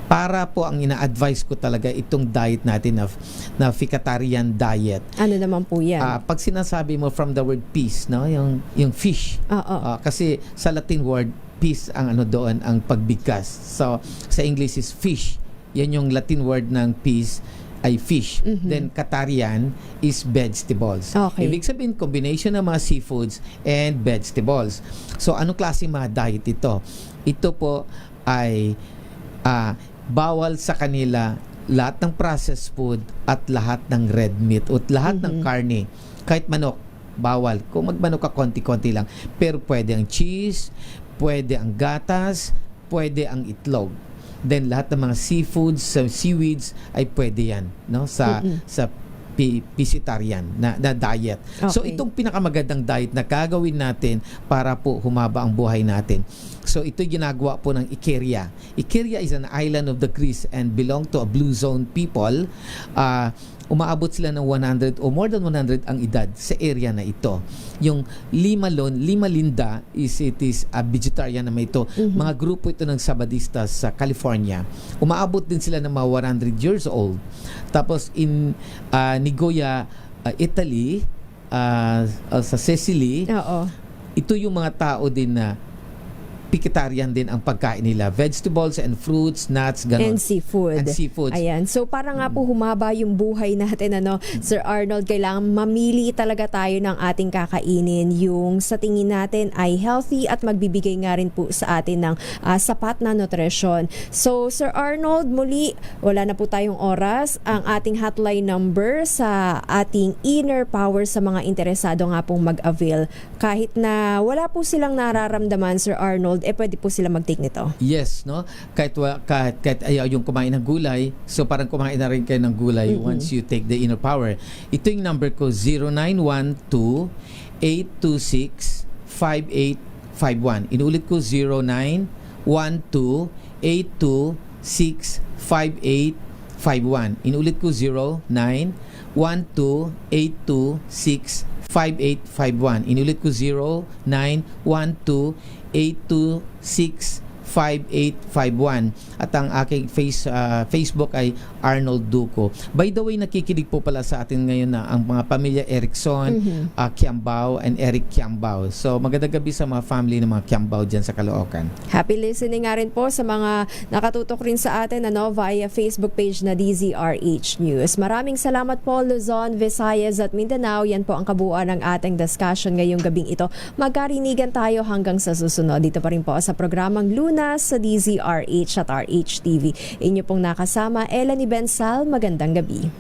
Para po ang ina-advise ko talaga itong diet natin na Ficatarian diet. Ano naman po yan? Pag sinasabi mo from the word peace, no, yung fish. Kasi sa Latin word peace ang doon, ang pagbigkas. So sa English is fish. Yan yung Latin word ng peace ay fish. Then Catarian is vegetables. Ibig sabihin combination ng mga seafoods and vegetables. So anong klase mga diet ito? Ito po ay bawal sa kanila lahat ng processed food at lahat ng red meat at lahat ng karne. Kahit manok, bawal. Kung magmanok ka, konti-konti lang. Pero pwede ang cheese, pwede ang gatas, pwede ang itlog. Then lahat ng mga seafoods, seaweeds ay pwede yan, no, sa pescetarian na diet. So itong pinakamagandang diet na gagawin natin para po humaba ang buhay natin. So ito ginagawa po ng Icaria. Icaria is an island of the Greece and belong to a blue zone people. Umaabot sila ng 100 o more than 100 ang edad sa area na ito. Yung Lima Linda it is a vegetarian naman ito. Mga grupo ito ng Sabadistas sa California. Umaabot din sila ng mga 100 years old. Tapos in Nigoya, Italy, sa Sicily, ito yung mga tao din na Pescetarian din ang pagkain nila. Vegetables and fruits, nuts, ganon. And seafoods. Ayan. So para nga po humaba yung buhay natin, Sir Arnold, kailangan mamili talaga tayo ng ating kakainin. Yung sa tingin natin ay healthy at magbibigay nga rin po sa atin ng sapat na nutrisyon. So Sir Arnold, muli, wala na po tayong oras. Ang ating hotline number sa ating Inner Power sa mga interesado nga pong mag-avail. Kahit na wala po silang nararamdaman, Sir Arnold, pwede po sila mag-take nito. Yes, no? Kahit ayaw yung kumain ng gulay, so parang kumain na rin kayo ng gulay once you take the Inner Power. Ito yung number ko, 0912-826 0912-826-5851. Inulit ko 0912-826-5851. Inulit ko 0912-826-5851. Inulit ko 0912-826-5851. At ang aking Facebook ay Arnold Duco. By the way, nakikinig po pala sa atin ngayon na ang mga pamilya Erickson, Kiambao, and Eric Kiambao. So magandang gabi sa mga family ng mga Kiambao dyan sa Caloocan. Happy listening nga rin po sa mga nakatutok rin sa atin via Facebook page na DZRH News. Maraming salamat po Luzon, Visayas at Mindanao. Yan po ang kabuuan ng ating discussion ngayong gabing ito. Magkarinigan tayo hanggang sa susunod. Dito pa rin po sa programang Lunas sa DZRH at RHTV. Inyo pong nakasama, Elanie Bensal. Magandang gabi.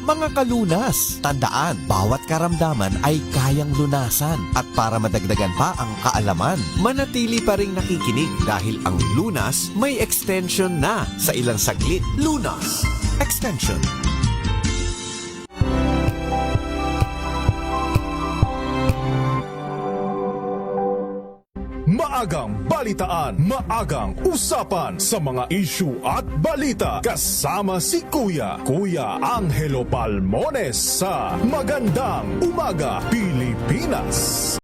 Mga kalunas, tandaan, bawat karamdaman ay kayang lunasan. At para madagdagan pa ang kaalaman, manatili pa ring nakikinig dahil ang Lunas may extension na sa ilang saglit. Lunas Extension. Maagang balitaan, maagang usapan sa mga issue at balita. Kasama si Kuya Angelo Palmones sa Magandang Umaga Pilipinas.